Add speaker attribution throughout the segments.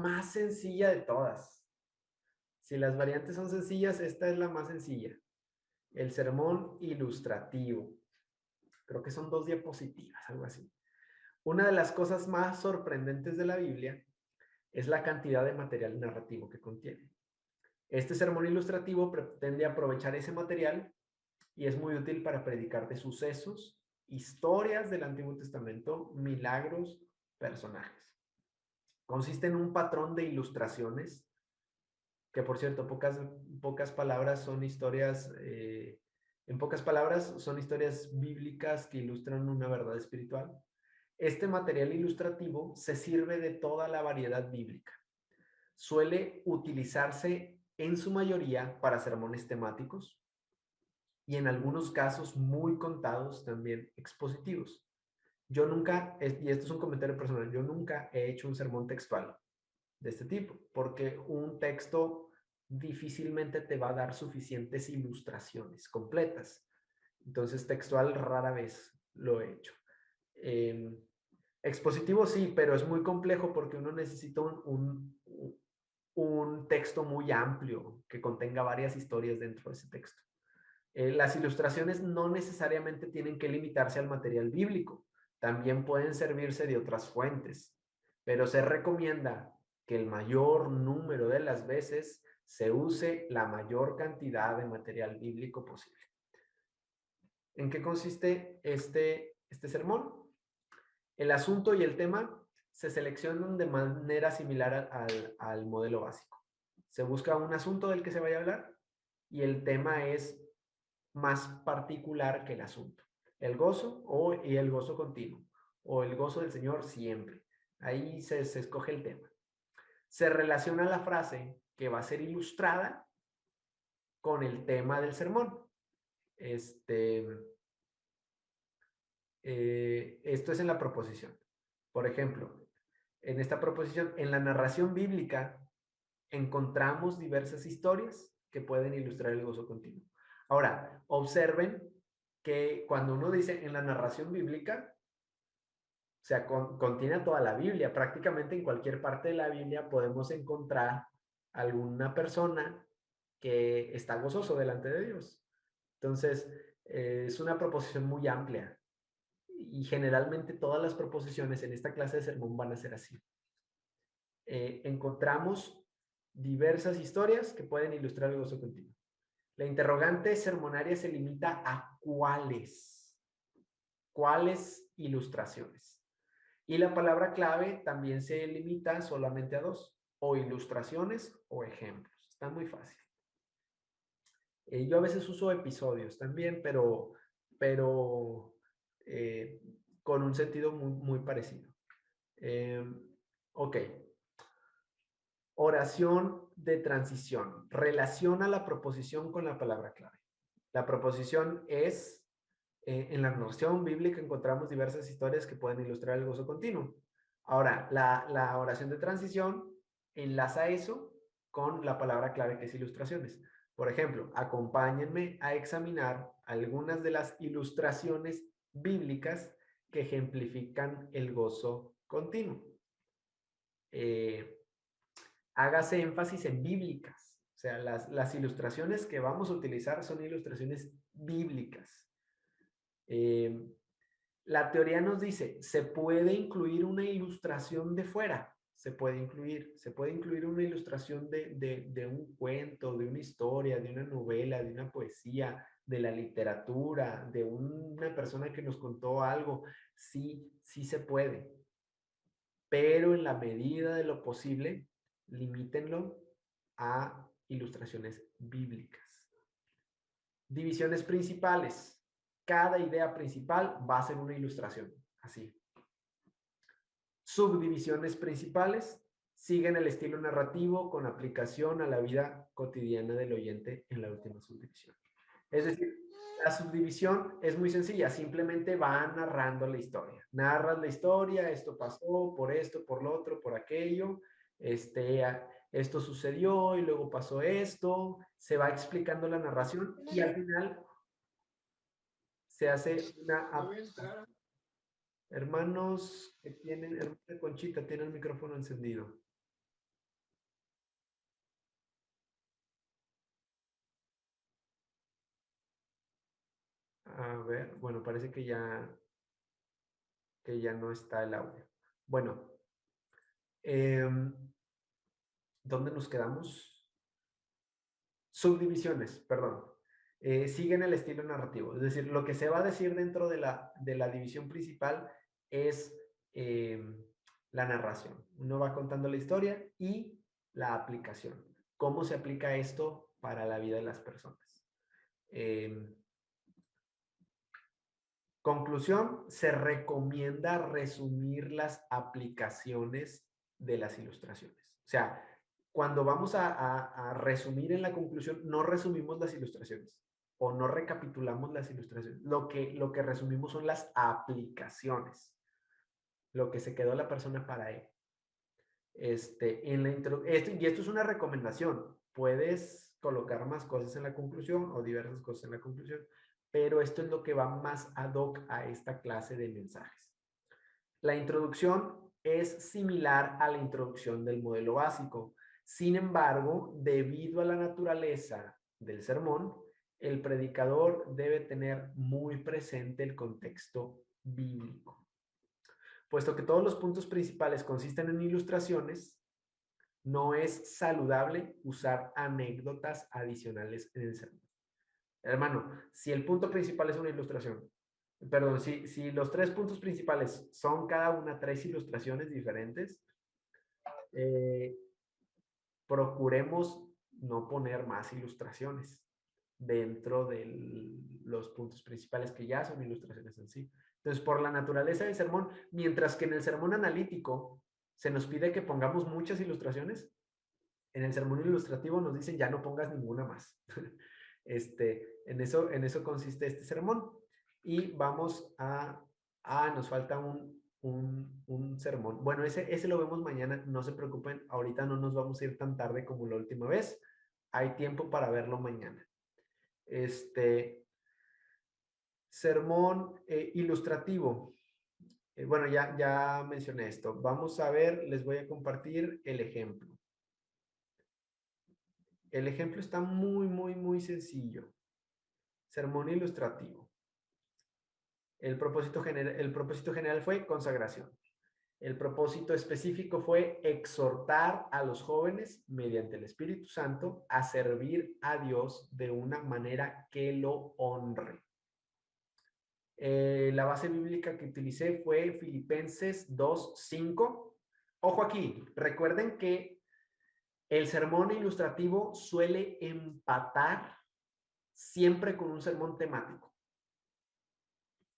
Speaker 1: más sencilla de todas. Si las variantes son sencillas, esta es la más sencilla. El sermón ilustrativo. Creo que son 2 diapositivas, algo así. Una de las cosas más sorprendentes de la Biblia es la cantidad de material narrativo que contiene. Este sermón ilustrativo pretende aprovechar ese material y es muy útil para predicar de sucesos, historias del Antiguo Testamento, milagros, personajes. Consiste en un patrón de ilustraciones, que por cierto, pocas palabras son historias, en pocas palabras son historias bíblicas que ilustran una verdad espiritual. Este material ilustrativo se sirve de toda la variedad bíblica. Suele utilizarse en su mayoría para sermones temáticos y en algunos casos muy contados también expositivos. Yo nunca, y esto es un comentario personal, yo nunca he hecho un sermón textual de este tipo, porque un texto difícilmente te va a dar suficientes ilustraciones completas. Entonces, textual rara vez lo he hecho. Eh, Expositivo sí, pero es muy complejo porque uno necesita un texto muy amplio que contenga varias historias dentro de ese texto. Las ilustraciones no necesariamente tienen que limitarse al material bíblico, también pueden servirse de otras fuentes, pero se recomienda que el mayor número de las veces se use la mayor cantidad de material bíblico posible. ¿En qué consiste este sermón? El asunto y el tema se seleccionan de manera similar al modelo básico. Se busca un asunto del que se vaya a hablar y el tema es más particular que el asunto. El gozo y el gozo continuo, o el gozo del Señor siempre. Ahí se escoge el tema. Se relaciona la frase que va a ser ilustrada con el tema del sermón. Esto es en la proposición. Por ejemplo, en esta proposición, en la narración bíblica, encontramos diversas historias que pueden ilustrar el gozo continuo. Ahora, observen que cuando uno dice en la narración bíblica, o sea, contiene toda la Biblia. Prácticamente en cualquier parte de la Biblia podemos encontrar alguna persona que está gozoso delante de Dios. Entonces, es una proposición muy amplia y generalmente todas las proposiciones en esta clase de sermón van a ser así. Encontramos diversas historias que pueden ilustrar el gozo continuo. La interrogante sermonaria se limita a cuáles ilustraciones. Y la palabra clave también se limita solamente a 2, o ilustraciones o ejemplos. Está muy fácil. Yo a veces uso episodios también, pero con un sentido muy parecido. Ok. Oración de transición. Relaciona la proposición con la palabra clave. La proposición es, en la narración bíblica encontramos diversas historias que pueden ilustrar el gozo continuo. Ahora, la oración de transición enlaza eso con la palabra clave que es ilustraciones. Por ejemplo, acompáñenme a examinar algunas de las ilustraciones bíblicas que ejemplifican el gozo continuo. Hágase énfasis en bíblicas. O sea, las ilustraciones que vamos a utilizar son ilustraciones bíblicas. La teoría nos dice, se puede incluir una ilustración de fuera, se puede incluir una ilustración de un cuento, de una historia, de una novela, de una poesía, de la literatura, de una persona que nos contó algo. Sí, sí se puede, pero en la medida de lo posible, limítenlo a ilustraciones bíblicas. Divisiones principales. Cada idea principal va a ser una ilustración, así. Subdivisiones principales siguen el estilo narrativo con aplicación a la vida cotidiana del oyente en la última subdivisión. Es decir, la subdivisión es muy sencilla, simplemente va narrando la historia. Narras la historia, esto pasó, por esto, por lo otro, por aquello, esto sucedió y luego pasó esto, se va explicando la narración y al final se hace una... Hermanos que tienen, hermana Conchita tiene el micrófono encendido. A ver, bueno, parece que ya no está el audio. Bueno, em, ¿dónde nos quedamos? Subdivisiones, perdón. Siguen el estilo narrativo. Es decir, lo que se va a decir dentro de la división principal es la narración. Uno va contando la historia y la aplicación. ¿Cómo se aplica esto para la vida de las personas? Eh, Conclusión, se recomienda resumir las aplicaciones de las ilustraciones. O sea, cuando vamos a resumir en la conclusión, no resumimos las ilustraciones o no recapitulamos las ilustraciones. Lo que resumimos son las aplicaciones, lo que se quedó la persona para él. Y esto es una recomendación. Puedes colocar más cosas en la conclusión o diversas cosas en la conclusión, pero esto es lo que va más ad hoc a esta clase de mensajes. La introducción es similar a la introducción del modelo básico. Sin embargo, debido a la naturaleza del sermón, el predicador debe tener muy presente el contexto bíblico. Puesto que todos los puntos principales consisten en ilustraciones, no es saludable usar anécdotas adicionales en el sermón. Hermano, si el punto principal es una ilustración, perdón, si los 3 puntos principales son cada una 3 ilustraciones diferentes, eh, procuremos no poner más ilustraciones dentro de los puntos principales que ya son ilustraciones en sí. Entonces, por la naturaleza del sermón, mientras que en el sermón analítico se nos pide que pongamos muchas ilustraciones, en el sermón ilustrativo nos dicen ya no pongas ninguna más. En eso consiste este sermón. Y vamos nos falta un sermón. Bueno, ese lo vemos mañana, no se preocupen, ahorita no nos vamos a ir tan tarde como la última vez. Hay tiempo para verlo mañana. Sermón ilustrativo. Bueno, ya mencioné esto. Vamos a ver, les voy a compartir el ejemplo. El ejemplo está muy sencillo. Sermón ilustrativo. El propósito general fue consagración. El propósito específico fue exhortar a los jóvenes mediante el Espíritu Santo a servir a Dios de una manera que lo honre. La base bíblica que utilicé fue Filipenses 2:5. Ojo aquí, recuerden que el sermón ilustrativo suele empatar siempre con un sermón temático.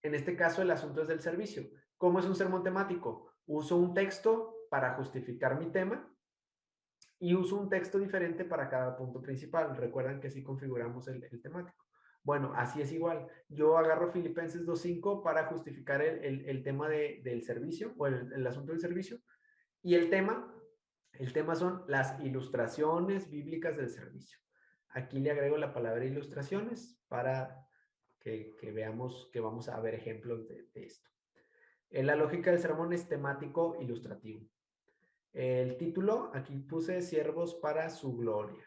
Speaker 1: En este caso, el asunto es del servicio. ¿Cómo es un sermón temático? Uso un texto para justificar mi tema y uso un texto diferente para cada punto principal. Recuerdan que así configuramos el temático. Bueno, así es igual. Yo agarro Filipenses 2:5 para justificar el tema del servicio o el asunto del servicio. Y el tema son las ilustraciones bíblicas del servicio. Aquí le agrego la palabra ilustraciones para que veamos que vamos a ver ejemplos de esto. La lógica del sermón es temático ilustrativo. El título, aquí puse siervos para su gloria.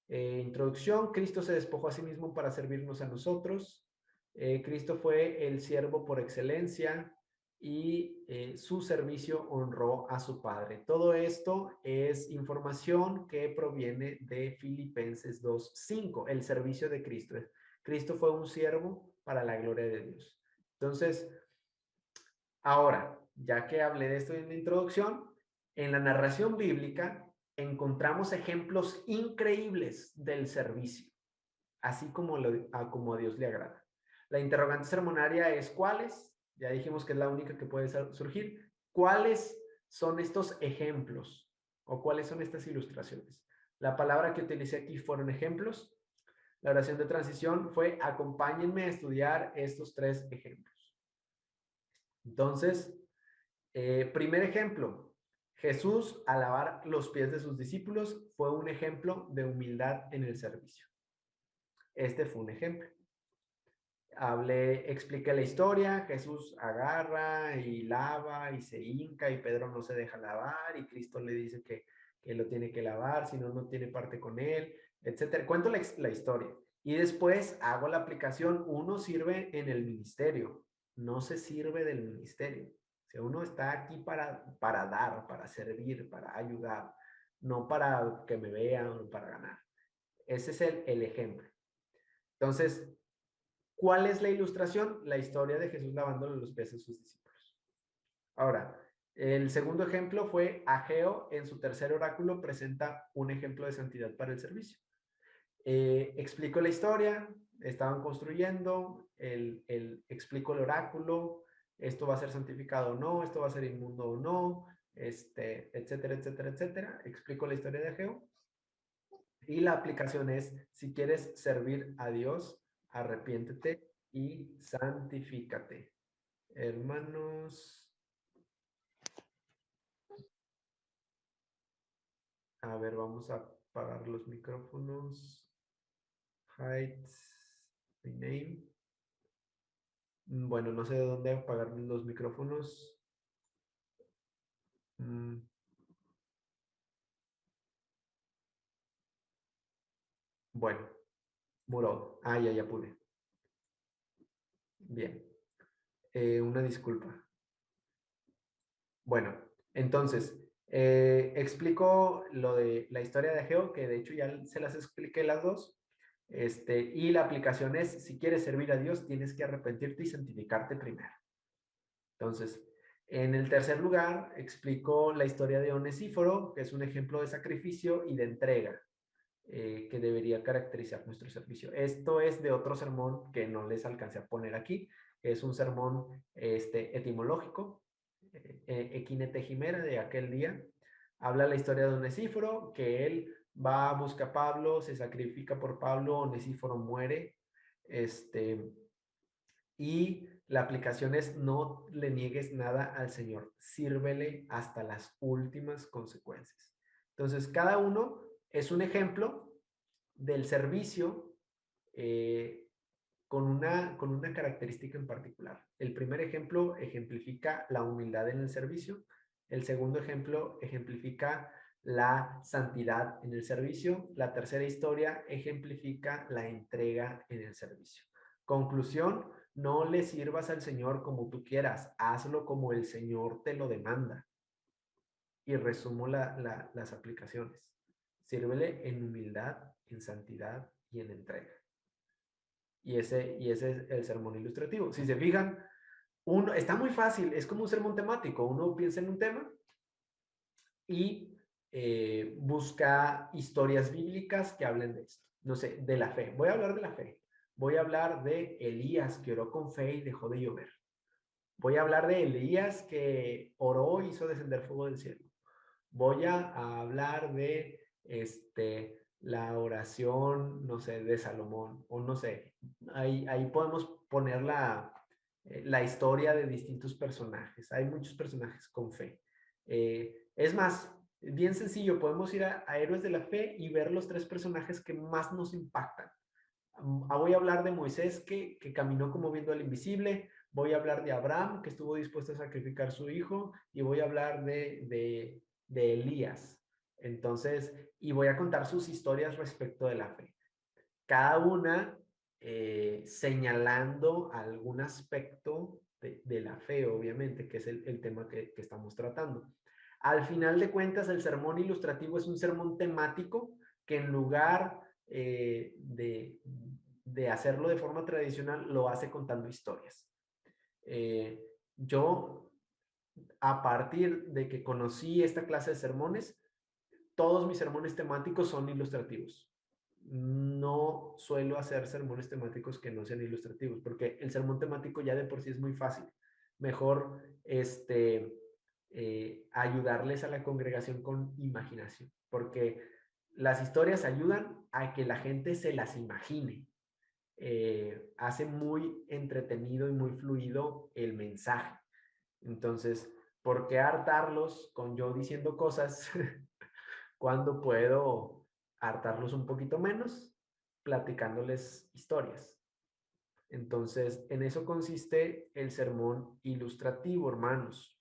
Speaker 1: Introducción, Cristo se despojó a sí mismo para servirnos a nosotros. Cristo fue el siervo por excelencia y su servicio honró a su Padre. Todo esto es información que proviene de Filipenses 2:5, el servicio de Cristo. Cristo fue un siervo para la gloria de Dios. Entonces, ahora, ya que hablé de esto en la introducción, en la narración bíblica encontramos ejemplos increíbles del servicio, así como a Dios le agrada. La interrogante sermonaria es ¿cuáles? Ya dijimos que es la única que puede surgir. ¿Cuáles son estos ejemplos o cuáles son estas ilustraciones? La palabra que utilicé aquí fueron ejemplos. La oración de transición fue acompáñenme a estudiar estos 3 ejemplos. Entonces, primer ejemplo, Jesús al lavar los pies de sus discípulos fue un ejemplo de humildad en el servicio. Este fue un ejemplo. Expliqué la historia, Jesús agarra y lava y se hinca y Pedro no se deja lavar y Cristo le dice que lo tiene que lavar, si no, no tiene parte con él, etcétera. Cuento la historia. Y después hago la aplicación. Uno sirve en el ministerio, no se sirve del ministerio. O sea, uno está aquí para dar, para servir, para ayudar, no para que me vean, para ganar. Ese es el ejemplo. Entonces, ¿cuál es la ilustración? La historia de Jesús lavándole los pies a sus discípulos. Ahora, el segundo ejemplo fue Ageo, en su tercer oráculo presenta un ejemplo de santidad para el servicio. Explico la historia, estaban construyendo, explico el oráculo, esto va a ser santificado o no, esto va a ser inmundo o no, etcétera, etcétera, etcétera. Explico la historia de Ageo. Y la aplicación es, si quieres servir a Dios, arrepiéntete y santifícate. Hermanos, a ver, vamos a apagar los micrófonos. Height, rename. Bueno, no sé de dónde apagar los micrófonos. Bueno, muro. Ah, ya pude. Bien. Una disculpa. Bueno, entonces, explico lo de la historia de Ageo, que de hecho ya se las expliqué las dos. Y la aplicación es, si quieres servir a Dios, tienes que arrepentirte y santificarte primero. Entonces, en el tercer lugar, explico la historia de Onesíforo, que es un ejemplo de sacrificio y de entrega que debería caracterizar nuestro servicio. Esto es de otro sermón que no les alcancé a poner aquí. Es un sermón etimológico, equinetejimera de aquel día. Habla la historia de Onesíforo, que él va, busca a Pablo, se sacrifica por Pablo, Onesíforo muere, y la aplicación es no le niegues nada al Señor, sírvele hasta las últimas consecuencias. Entonces, cada uno es un ejemplo del servicio con una característica en particular. El primer ejemplo ejemplifica la humildad en el servicio. El segundo ejemplo ejemplifica la santidad en el servicio. La tercera historia ejemplifica la entrega en el servicio. Conclusión, no le sirvas al Señor como tú quieras, hazlo como el Señor te lo demanda. Y resumo las aplicaciones. Sírvele en humildad, en santidad y en entrega. Y ese es el sermón ilustrativo. Si se fijan, está muy fácil, es como un sermón temático. Uno piensa en un tema y busca historias bíblicas que hablen de esto. No sé, de la fe. Voy a hablar de la fe. Voy a hablar de Elías que oró con fe y dejó de llover. Voy a hablar de Elías que oró y hizo descender fuego del cielo. Voy a hablar de la oración, no sé, de Salomón, o no sé, ahí podemos poner la historia de distintos personajes. Hay muchos personajes con fe. Es más, bien sencillo, podemos ir a Héroes de la Fe y ver los tres personajes que más nos impactan. Voy a hablar de Moisés que caminó como viendo al invisible, voy a hablar de Abraham que estuvo dispuesto a sacrificar a su hijo y voy a hablar de Elías. Entonces, y voy a contar sus historias respecto de la fe. Cada una señalando algún aspecto de la fe, obviamente, que es el tema que estamos tratando. Al final de cuentas, el sermón ilustrativo es un sermón temático que en lugar de hacerlo de forma tradicional, lo hace contando historias. Yo, a partir de que conocí esta clase de sermones, todos mis sermones temáticos son ilustrativos. No suelo hacer sermones temáticos que no sean ilustrativos, porque el sermón temático ya de por sí es muy fácil. Mejor ayudarles a la congregación con imaginación, porque las historias ayudan a que la gente se las imagine. Hace muy entretenido y muy fluido el mensaje. Entonces, ¿por qué hartarlos con yo diciendo cosas cuando puedo hartarlos un poquito menos platicándoles historias? Entonces, en eso consiste el sermón ilustrativo, hermanos.